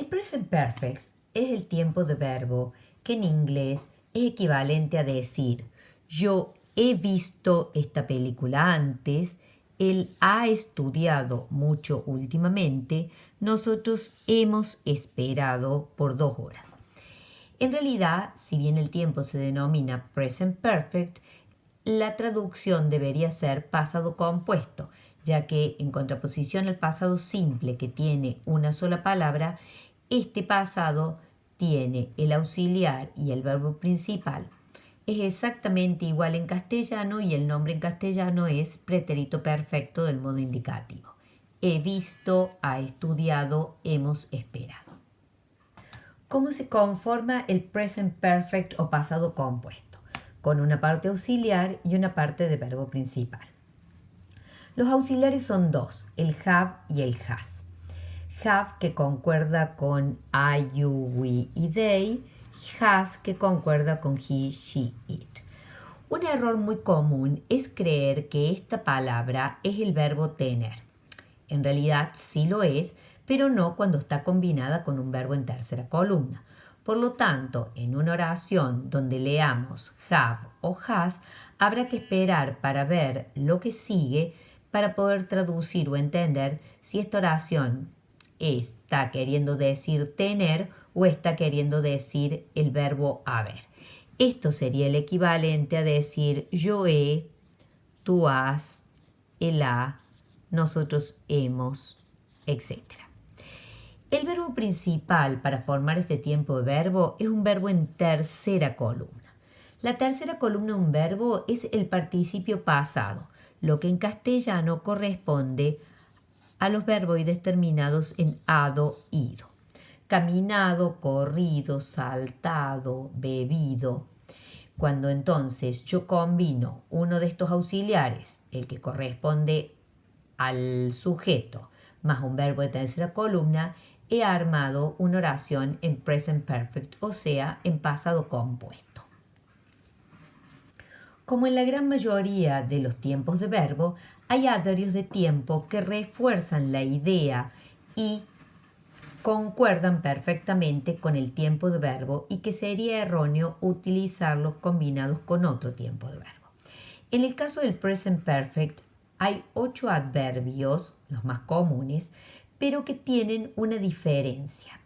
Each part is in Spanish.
El present perfect es el tiempo de verbo que en inglés es equivalente a decir yo he visto esta película antes, él ha estudiado mucho últimamente, nosotros hemos esperado por 2 horas. En realidad, si bien el tiempo se denomina present perfect, la traducción debería ser pasado compuesto, ya que en contraposición al pasado simple que tiene una sola palabra, este pasado tiene el auxiliar y el verbo principal. Es exactamente igual en castellano y el nombre en castellano es pretérito perfecto del modo indicativo. He visto, ha estudiado, hemos esperado. ¿Cómo se conforma el present perfect o pasado compuesto? Con una parte auxiliar y una parte de verbo principal. Los auxiliares son 2, el have y el has. Have que concuerda con I, you, we y they, has que concuerda con he, she, it. Un error muy común es creer que esta palabra es el verbo tener. En realidad sí lo es, pero no cuando está combinada con un verbo en tercera columna. Por lo tanto, en una oración donde leamos have o has, habrá que esperar para ver lo que sigue para poder traducir o entender si esta oración está queriendo decir tener o está queriendo decir el verbo haber. Esto sería el equivalente a decir yo he, tú has, él ha, nosotros hemos, etc. El verbo principal para formar este tiempo de verbo es un verbo en tercera columna. La tercera columna de un verbo es el participio pasado, lo que en castellano corresponde a los verboides terminados en ado, ido. Caminado, corrido, saltado, bebido. Cuando entonces yo combino uno de estos auxiliares, el que corresponde al sujeto, más un verbo de tercera columna, he armado una oración en present perfect, o sea, en pasado compuesto. Como en la gran mayoría de los tiempos de verbo, hay adverbios de tiempo que refuerzan la idea y concuerdan perfectamente con el tiempo de verbo y que sería erróneo utilizarlos combinados con otro tiempo de verbo. En el caso del present perfect hay 8 adverbios, los más comunes, pero que tienen una diferencia.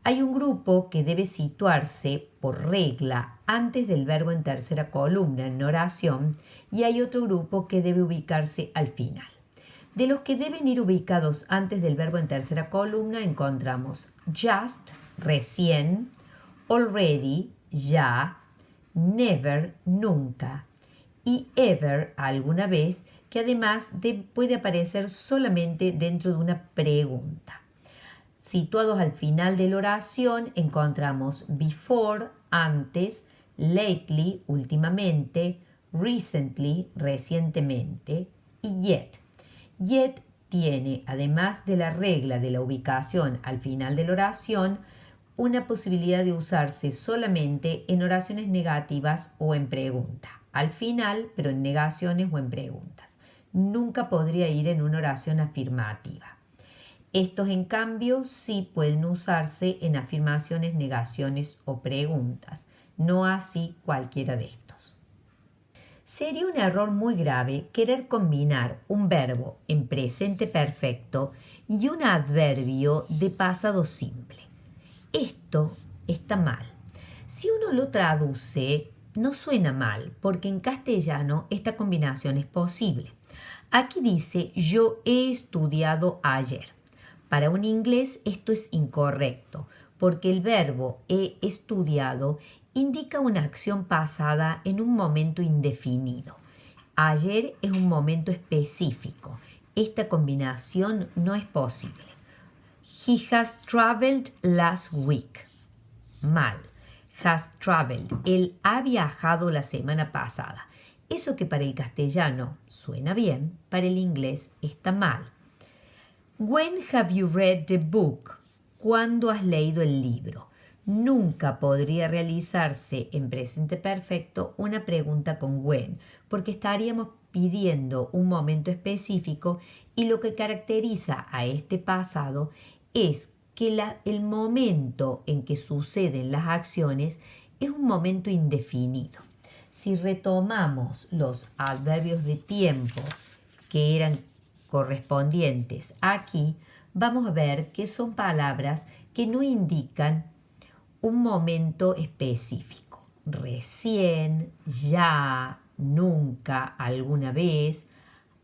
Hay un grupo que debe situarse por regla antes del verbo en tercera columna en oración y hay otro grupo que debe ubicarse al final. De los que deben ir ubicados antes del verbo en tercera columna encontramos just, recién, already, ya, never, nunca y ever, alguna vez, que además puede aparecer solamente dentro de una pregunta. Situados al final de la oración encontramos before, antes, lately, últimamente, recently, recientemente y yet. Yet tiene, además de la regla de la ubicación al final de la oración, una posibilidad de usarse solamente en oraciones negativas o en pregunta. Al final, pero en negaciones o en preguntas. Nunca podría ir en una oración afirmativa. Estos, en cambio, sí pueden usarse en afirmaciones, negaciones o preguntas. No así cualquiera de estos. Sería un error muy grave querer combinar un verbo en presente perfecto y un adverbio de pasado simple. Esto está mal. Si uno lo traduce, no suena mal, porque en castellano esta combinación es posible. Aquí dice yo he estudiado ayer. Para un inglés esto es incorrecto, porque el verbo he estudiado indica una acción pasada en un momento indefinido. Ayer es un momento específico. Esta combinación no es posible. He has traveled last week. Mal. Has traveled. Él ha viajado la semana pasada. Eso que para el castellano suena bien, para el inglés está mal. When have you read the book? ¿Cuándo has leído el libro? Nunca podría realizarse en presente perfecto una pregunta con when, porque estaríamos pidiendo un momento específico y lo que caracteriza a este pasado es que el momento en que suceden las acciones es un momento indefinido. Si retomamos los adverbios de tiempo que eran correspondientes aquí, vamos a ver que son palabras que no indican un momento específico. Recién, ya, nunca, alguna vez,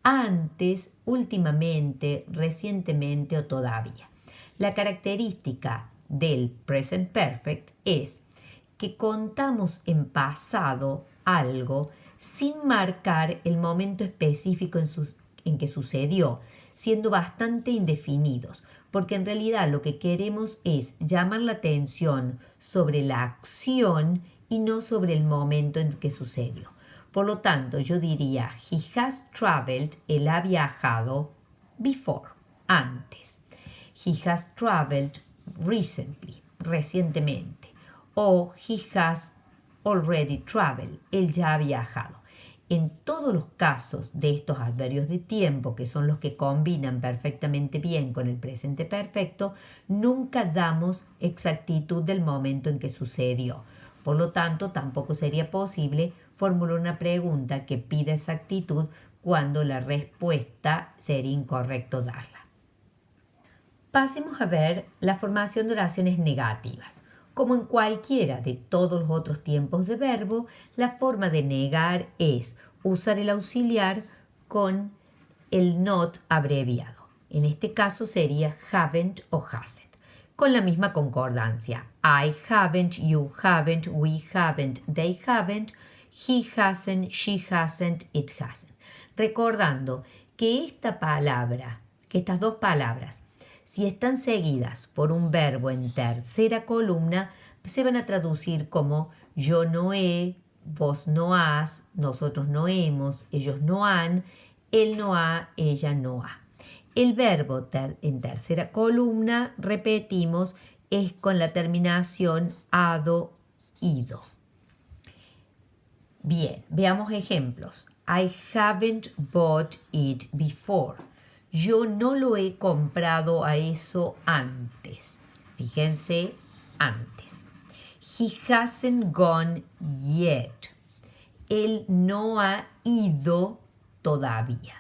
antes, últimamente, recientemente o todavía. La característica del present perfect es que contamos en pasado algo sin marcar el momento específico en que sucedió, siendo bastante indefinidos, porque en realidad lo que queremos es llamar la atención sobre la acción y no sobre el momento en que sucedió. Por lo tanto, yo diría, he has traveled, él ha viajado, before, antes. He has traveled recently, recientemente. O he has already traveled, él ya ha viajado. En todos los casos de estos adverbios de tiempo, que son los que combinan perfectamente bien con el presente perfecto, nunca damos exactitud del momento en que sucedió. Por lo tanto, tampoco sería posible formular una pregunta que pida exactitud cuando la respuesta sería incorrecto darla. Pasemos a ver la formación de oraciones negativas. Como en cualquiera de todos los otros tiempos de verbo, la forma de negar es usar el auxiliar con el not abreviado. En este caso sería haven't o hasn't, con la misma concordancia. I haven't, you haven't, we haven't, they haven't, he hasn't, she hasn't, it hasn't. Recordando que estas dos palabras, si están seguidas por un verbo en tercera columna, se van a traducir como yo no he, vos no has, nosotros no hemos, ellos no han, él no ha, ella no ha. El verbo en tercera columna, repetimos, es con la terminación ado, ido. Bien, veamos ejemplos. I haven't bought it before. Yo no lo he comprado a eso antes. Fíjense, antes. He hasn't gone yet. Él no ha ido todavía.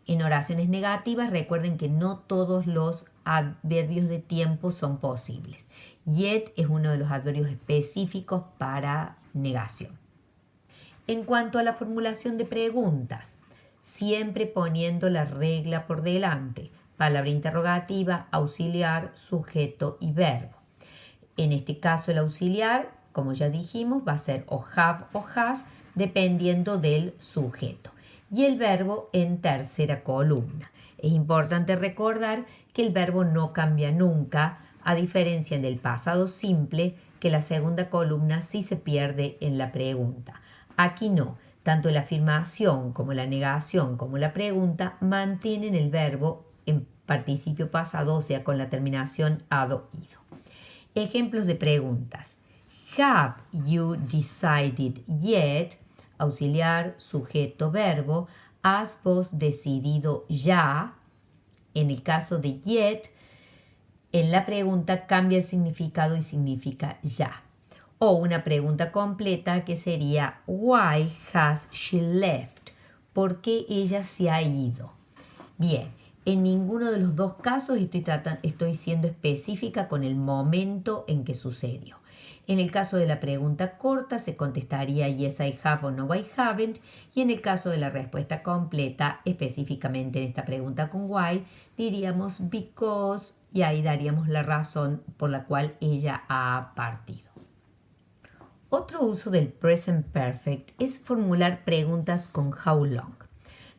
En oraciones negativas, recuerden que no todos los adverbios de tiempo son posibles. Yet es uno de los adverbios específicos para negación. En cuanto a la formulación de preguntas, siempre poniendo la regla por delante, palabra interrogativa, auxiliar, sujeto y verbo. En este caso el auxiliar, como ya dijimos, va a ser o have o has, dependiendo del sujeto. Y el verbo en tercera columna. Es importante recordar que el verbo no cambia nunca, a diferencia del pasado simple, que la segunda columna sí se pierde en la pregunta. Aquí no. Tanto la afirmación como la negación como la pregunta mantienen el verbo en participio pasado, o sea, con la terminación ado, ido. Ejemplos de preguntas. Have you decided yet? Auxiliar, sujeto, verbo. ¿Has vos decidido ya? En el caso de yet, en la pregunta cambia el significado y significa ya. O una pregunta completa que sería Why has she left? ¿Por qué ella se ha ido? Bien, en ninguno de los dos casos estoy siendo específica con el momento en que sucedió. En el caso de la pregunta corta se contestaría yes I have o no I haven't, y en el caso de la respuesta completa, específicamente en esta pregunta con why, diríamos because y ahí daríamos la razón por la cual ella ha partido. Otro uso del present perfect es formular preguntas con how long.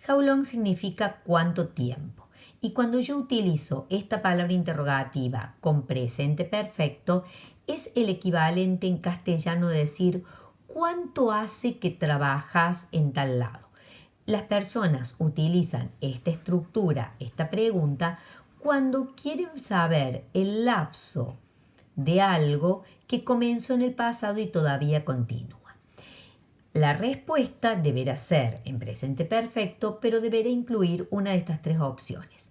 How long significa cuánto tiempo. Y cuando yo utilizo esta palabra interrogativa con presente perfecto, es el equivalente en castellano de decir ¿cuánto hace que trabajas en tal lado? Las personas utilizan esta estructura, esta pregunta, cuando quieren saber el lapso de algo que comenzó en el pasado y todavía continúa. La respuesta deberá ser en presente perfecto, pero deberá incluir una de estas tres opciones.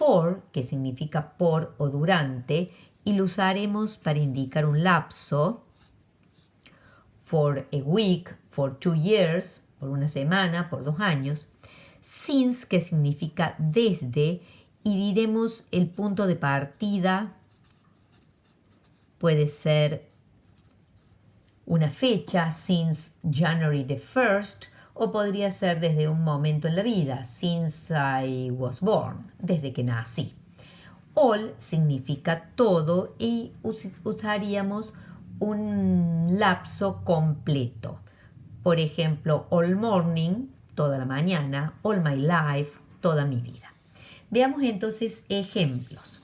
For, que significa por o durante, y lo usaremos para indicar un lapso. For a week, for 2 years, por una semana, por 2 años. Since, que significa desde, y diremos el punto de partida. Puede ser una fecha, since January the 1st, o podría ser desde un momento en la vida, since I was born, desde que nací. All significa todo y usaríamos un lapso completo. Por ejemplo, all morning, toda la mañana, all my life, toda mi vida. Veamos entonces ejemplos.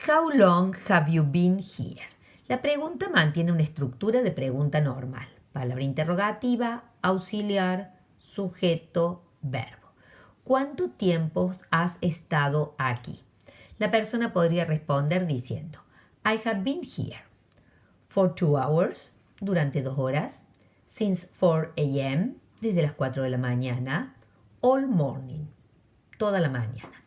How long have you been here? La pregunta mantiene una estructura de pregunta normal. Palabra interrogativa, auxiliar, sujeto, verbo. ¿Cuánto tiempo has estado aquí? La persona podría responder diciendo I have been here for 2 hours, durante 2 horas, since 4 a.m., desde las 4 de la mañana, all morning, toda la mañana.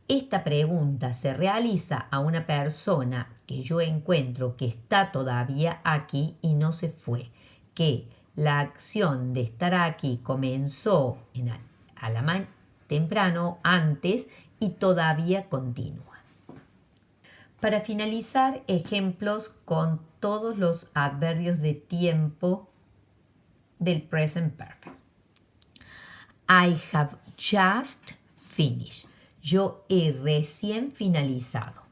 Esta pregunta se realiza a una persona que yo encuentro que está todavía aquí y no se fue, que la acción de estar aquí comenzó temprano, antes, y todavía continúa. Para finalizar, ejemplos con todos los adverbios de tiempo del present perfect. I have just finished. Yo he recién finalizado.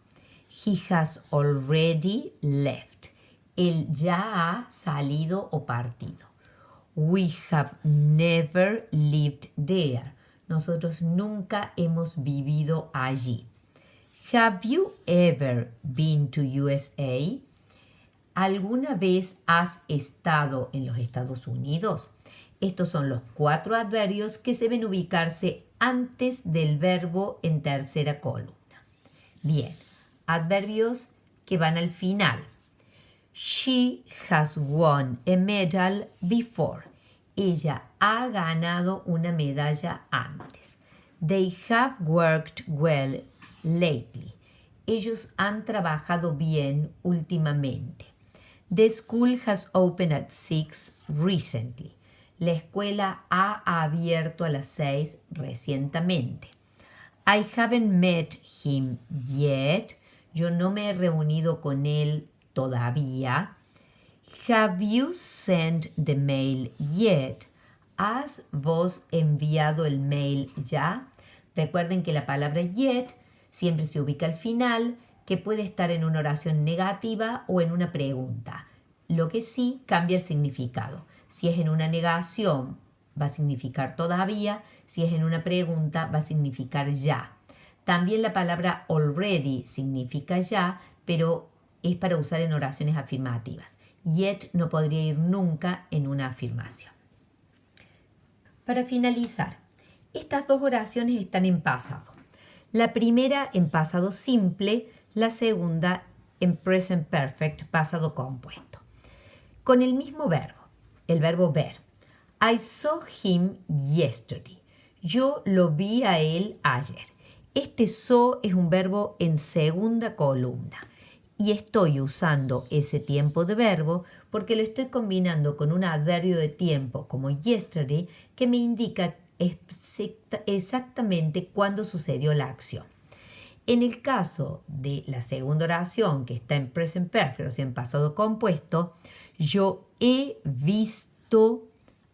He has already left. Él ya ha salido o partido. We have never lived there. Nosotros nunca hemos vivido allí. Have you ever been to USA? ¿Alguna vez has estado en los Estados Unidos? Estos son los 4 adverbios que deben ubicarse antes del verbo en tercera columna. Bien, adverbios que van al final. She has won a medal before. Ella ha ganado una medalla antes. They have worked well lately. Ellos han trabajado bien últimamente. The school has opened at 6 recently. La escuela ha abierto a las 6 recientemente. I haven't met him yet. Yo no me he reunido con él todavía. Have you sent the mail yet? ¿Has vos enviado el mail ya? Recuerden que la palabra yet siempre se ubica al final, que puede estar en una oración negativa o en una pregunta. Lo que sí cambia el significado. Si es en una negación, va a significar todavía. Si es en una pregunta, va a significar ya. También la palabra already significa ya, pero es para usar en oraciones afirmativas. Yet no podría ir nunca en una afirmación. Para finalizar, estas 2 oraciones están en pasado. La primera en pasado simple, la segunda en present perfect, pasado compuesto. Con el mismo verbo, el verbo ver. I saw him yesterday. Yo lo vi a él ayer. Este saw es un verbo en segunda columna. Y estoy usando ese tiempo de verbo porque lo estoy combinando con un adverbio de tiempo como yesterday que me indica exactamente cuándo sucedió la acción. En el caso de la segunda oración que está en present perfect, o sea, en pasado compuesto, yo he visto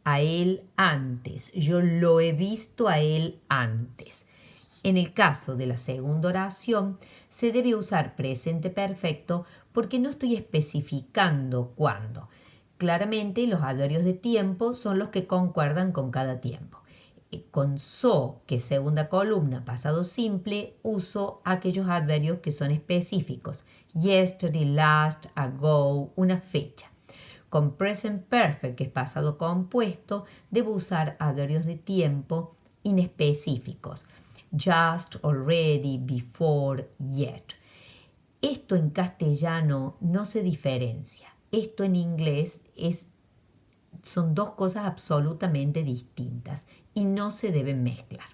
a él antes. Yo lo he visto a él antes. En el caso de la segunda oración, se debe usar presente perfecto porque no estoy especificando cuándo. Claramente, los adverbios de tiempo son los que concuerdan con cada tiempo. Con so, que es segunda columna, pasado simple, uso aquellos adverbios que son específicos. Yesterday, last, ago, una fecha. Con present perfect, que es pasado compuesto, debo usar adverbios de tiempo inespecíficos. Just, already, before, yet. Esto en castellano no se diferencia. Esto en inglés son 2 cosas absolutamente distintas y no se deben mezclar.